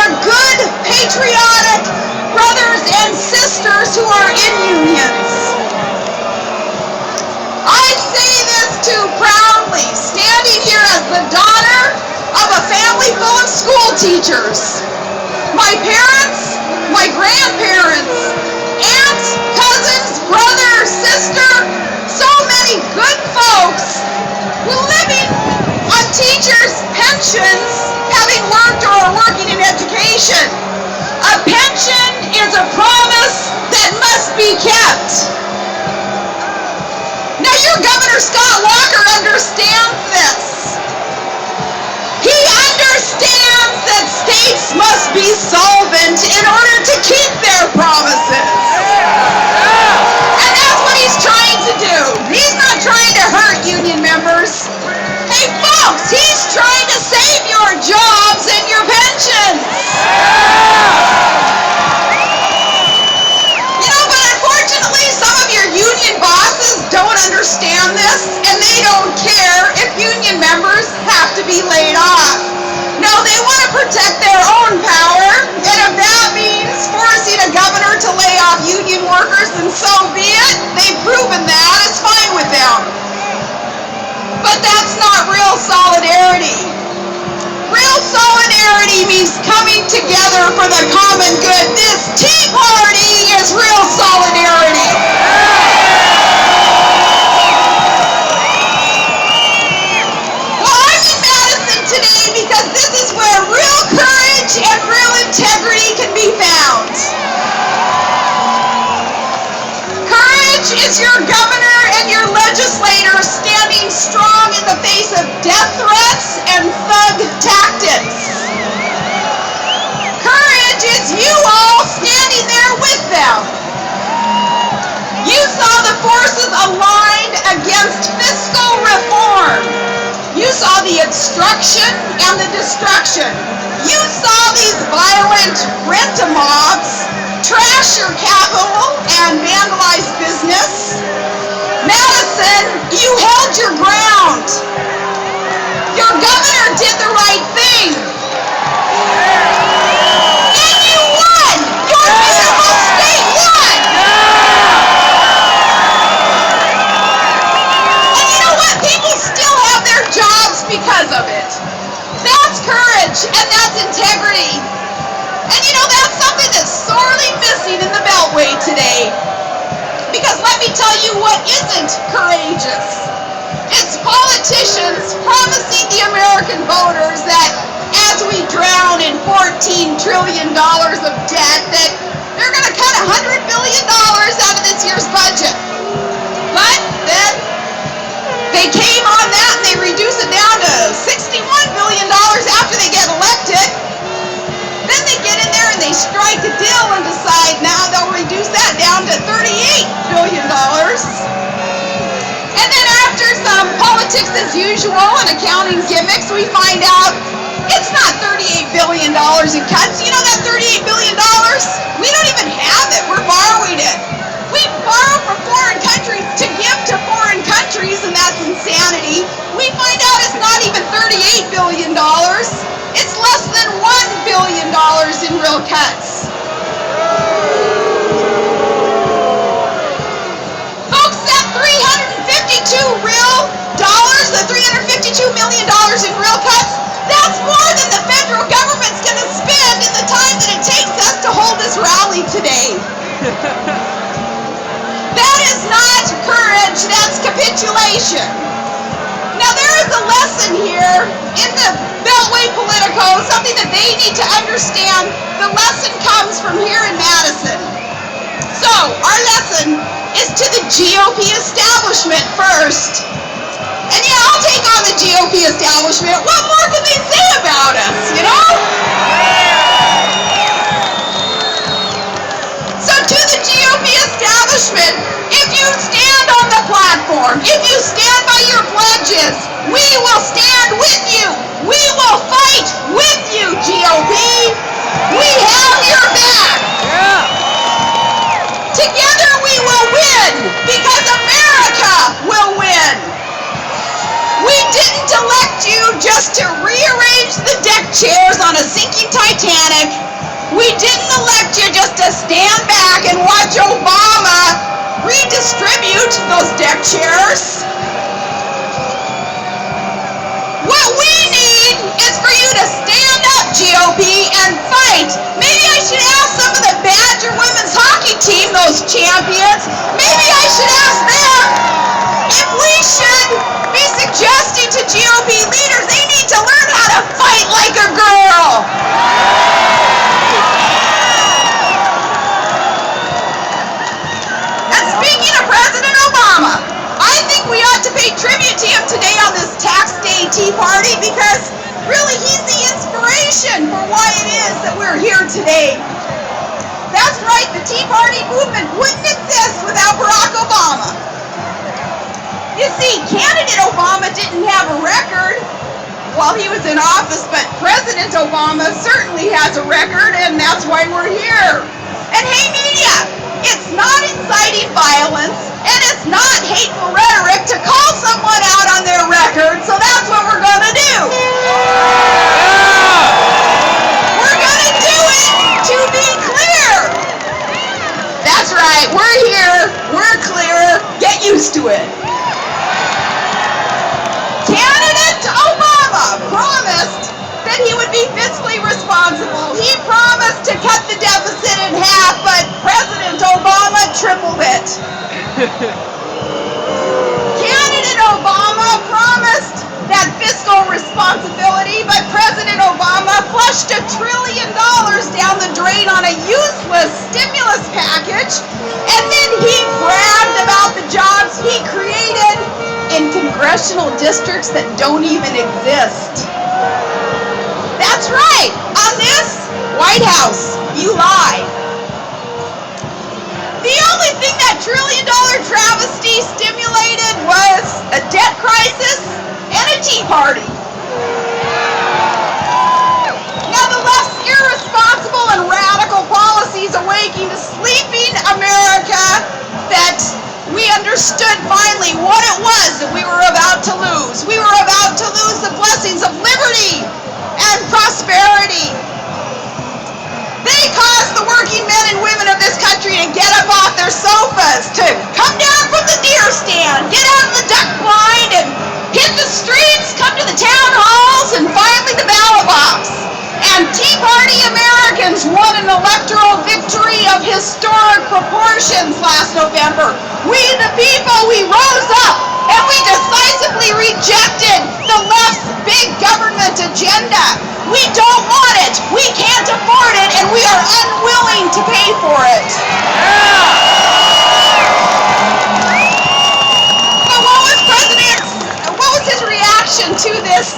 our good, patriotic brothers and sisters who are in unions. I say this too proudly, standing here as the daughter of a family full of school teachers. My parents, my grandparents, aunts, cousins, brother, sister, so many good folks were living on teachers' pensions, having worked or are working in education. A pension is a promise that must be kept. Now your Governor Scott Walker understands this. He understands that states must be solvent in order to keep their promises. And that's what he's trying to do. He's not trying to hurt union members. Hey folks, he's trying to save your jobs and your pensions. You know, but unfortunately some of your union bosses don't understand this, and they don't care if union members have to be laid off. No, they want to protect their own power, and if that means forcing a governor to lay off union workers, then so be it. They've proven that. It's fine with them. But that's not real solidarity. Real solidarity means coming together for the common good. This Tea Party is real solidarity. Well, I'm in Madison today because this is where real courage and real integrity can be found. Courage is your governor and your legislators standing strong in the face of death threats and thug tactics. Courage is you all standing there with them. You saw the forces aligned against fiscal reform. You saw the obstruction and the destruction. You saw these violent rent-a-mobs trash your capital and vandalize business. Madison, you held your ground. Your governor did the right thing. And you won. Your beautiful state won. And you know what? People still have their jobs because of it. That's courage and that's integrity. And you know, that's something that's sorely missing in the Beltway today. Because let me tell you what isn't courageous. It's politicians promising the American voters that as we drown in $14 trillion of debt, that they're going to cut $100 billion out of this year's budget. But then they came on that and they reduced it down to $61 billion after they get elected. Then they get in there and they strike a deal and decide now they'll reduce that down to $38 billion. And then after some politics as usual and accounting gimmicks, we find out it's not $38 billion in cuts. You know that $38 billion? We don't even have it. We're borrowing it. We borrow from foreign countries to give to foreign countries, and that's insanity. We find out it's not even $38 billion. It's less than $1 billion in real cuts. Folks, that $352 million in real cuts, that's more than the federal government's going to spend in the time that it takes us to hold this rally today. That is not courage, that's capitulation. Now there is a lesson here in the Beltway Politico, something that they need to understand. The lesson comes from here in Madison. So, our lesson is to the GOP establishment first. And yeah, I'll take on the GOP establishment. What more can they say about us, you know? So to the GOP establishment, if you stand on the platform, if you stand by your pledges, we will stand with you. We will fight with you, GOP. We have your back. Together we will win, because America will win. We didn't elect you just to stand back and watch Obama redistribute those deck chairs. What we need is for you to stand up, GOP, and fight. Maybe I should ask some of the Badger women's hockey team, those champions, maybe I should ask them if we should be suggesting to GOP leaders they need to learn how to fight like a girl. And speaking of President Obama, I think we ought to pay tribute to him today on this Tax Day Tea Party because really he's the inspiration for why it is that we're here today. That's right, the Tea Party movement wouldn't exist without Barack Obama. You see, candidate Obama didn't have a record while he was in office, but President Obama certainly has a record, and that's why we're here. And hey, media, it's not inciting violence, and it's not hateful rhetoric to call someone out on their record, so that's what we're going to do. We're going to do it to be clear. That's right, we're here, we're clear, get used to it. Candidate Obama promised that he would be fiscally responsible. He promised to cut the deficit in half, but President Obama tripled it. Candidate Obama promised that fiscal responsibility, but President Obama flushed $1 trillion down the drain on a useless stimulus package, and then he bragged about the jobs he created in congressional districts that don't even exist. That's right, on this White House, you lie. The only thing that $1 trillion travesty stimulated was a debt crisis and a Tea Party. Now the left's irresponsible and radical policies awakened to sleeping America that we understood finally what it was that we were about to lose. We were about to lose the blessings of liberty and prosperity. They caused the working men and women of this country to get up off their sofas, to come down from the deer stand, get out of the duck blind and hit the streets, come to the town halls, and finally the ballot box. And Tea Party Americans won an electoral victory of historic proportions last November. We the people, we rose up and we decisively rejected the left's big government agenda. We don't want it, we can't afford it, and we are unwilling to pay for it. But what was his reaction to this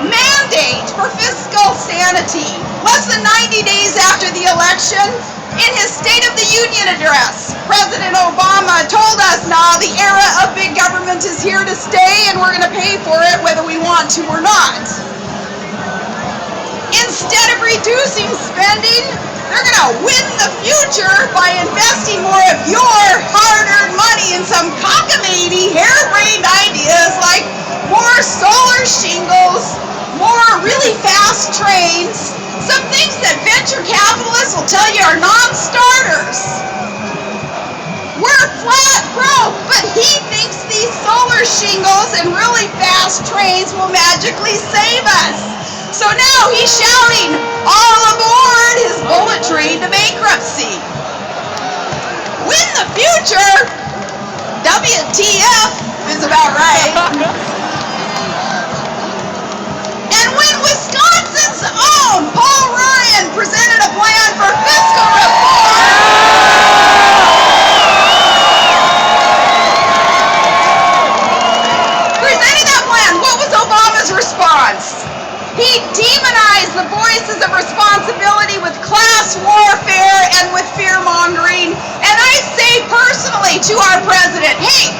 mandate for fiscal sanity? Less than 90 days after the election, in his State of the Union address, President Obama told us, nah, the era of big government is here to stay and we're going to pay for it whether we want to or not. Instead of reducing spending, they're going to win the future by investing more of your hard-earned money in some cockamamie, harebrained ideas like more solar shingles, more really fast trains, some things that venture capitalists will tell you are non-starters. We're flat broke, but he thinks these solar shingles and really fast trains will magically save us. So now he's shouting, all aboard his bullet train to bankruptcy. Win the future? WTF is about right. And when Wisconsin's own Paul Ryan presented a plan for fiscal reform, what was Obama's response? He demonized the voices of responsibility with class warfare and with fear-mongering. And I say personally to our president, hey,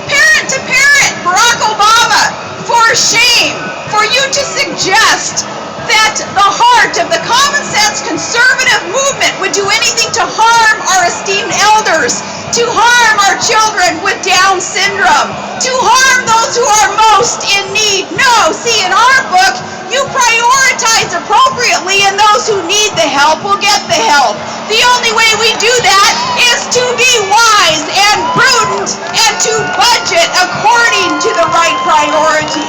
parent to parent, Barack Obama, for shame, for you to suggest that the heart of the common-sense conservative movement would do anything to harm our esteemed elders, to harm our children with Down syndrome, to harm those who are most in need. No, see, in our book, you prioritize appropriately in those who need the help will get the help. The only way we do that is to be wise and prudent and to budget according to the right priorities.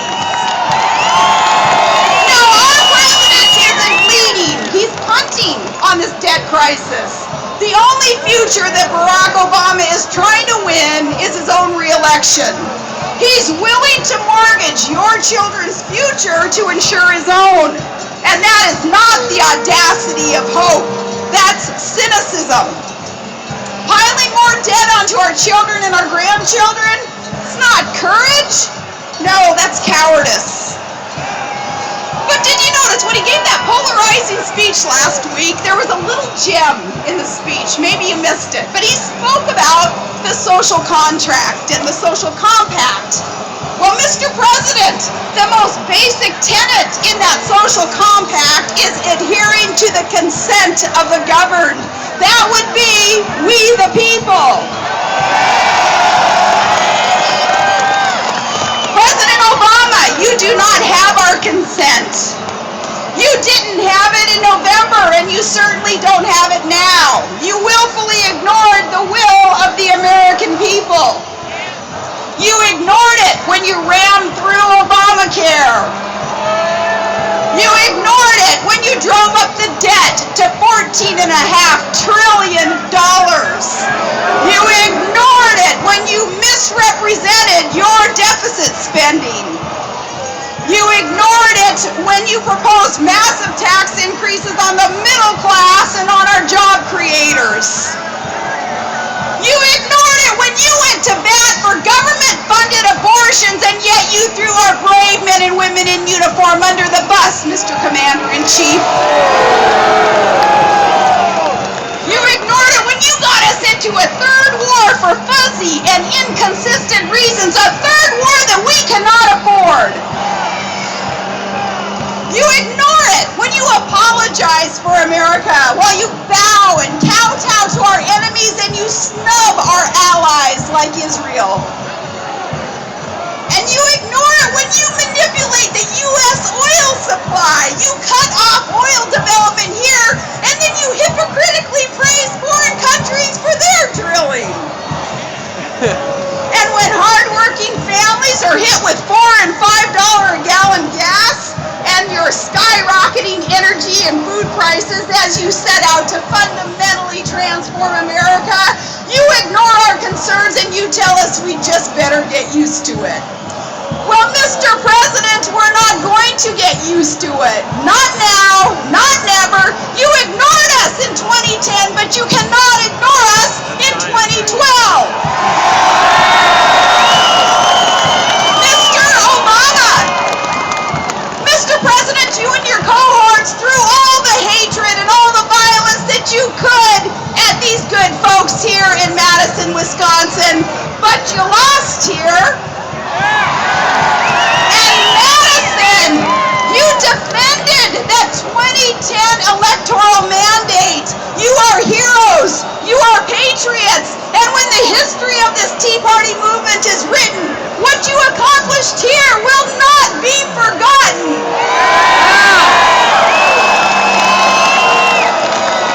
Now, our president isn't leading. He's punting on this debt crisis. The only future that Barack Obama is trying to win is his own re-election. He's willing to mortgage your children's future to ensure his own. And that is not the audacity of hope. That's cynicism. Piling more debt onto our children and our grandchildren? It's not courage. No, that's cowardice. But did you notice when he gave that polarizing speech last week, there was a little gem in the speech. Maybe you missed it. But he spoke about the social contract and the social compact. Well, Mr. President, the most basic tenet in that social compact is adhering to the consent of the governed. That would be we the people. President Obama, you do not have our consent. You didn't have it in November, and you certainly don't have it now. You willfully ignored the will of the American people. You ignored it when you rammed through Obamacare. You ignored it when you drove up the debt to $14.5 trillion. You ignored it when you misrepresented your deficit spending. You ignored it when you proposed massive tax increases on the middle class and on our job creators. You ignored it when you went to bat for government-funded abortions, and yet you threw our brave men and women in uniform under the bus, Mr. Commander-in-Chief. You ignored it when you got us into a third war for fuzzy and inconsistent reasons, a third war that we cannot afford. You ignore it when you apologize for America while you bow and kowtow to our enemies and you snub our allies like Israel. And you ignore it when you manipulate the U.S. oil supply. You cut off oil development here and then you hypocritically praise foreign countries for their drilling. And when hardworking families are hit with $4 and $5 a gallon gas, and your skyrocketing energy and food prices as you set out to fundamentally transform America, you ignore our concerns and you tell us we just better get used to it. Well, Mr. President, we're not going to get used to it. Not now, not never. You ignored us in 2010, but you cannot ignore us in 2012. President, you and your cohorts threw all the hatred and all the violence that you could at these good folks here in Madison, Wisconsin, but you lost here. And Madison, you defended that 2010 electoral mandate. You are heroes. You are patriots. And when the history of this Tea Party movement is written, what you accomplished here will not be forgotten.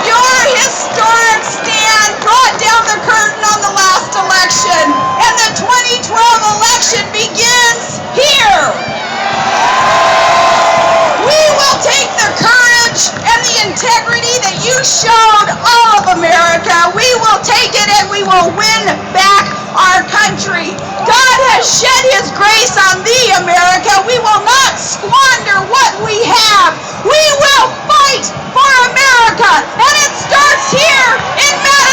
Your historic stand brought down the curtain on the last election, and the 2012 election begins here. We will take the courage and the integrity that you showed all of America. We will take it and we will win back our country. God has shed his grace on thee, America. We will not squander what we have. We will fight for America. And it starts here in Madison.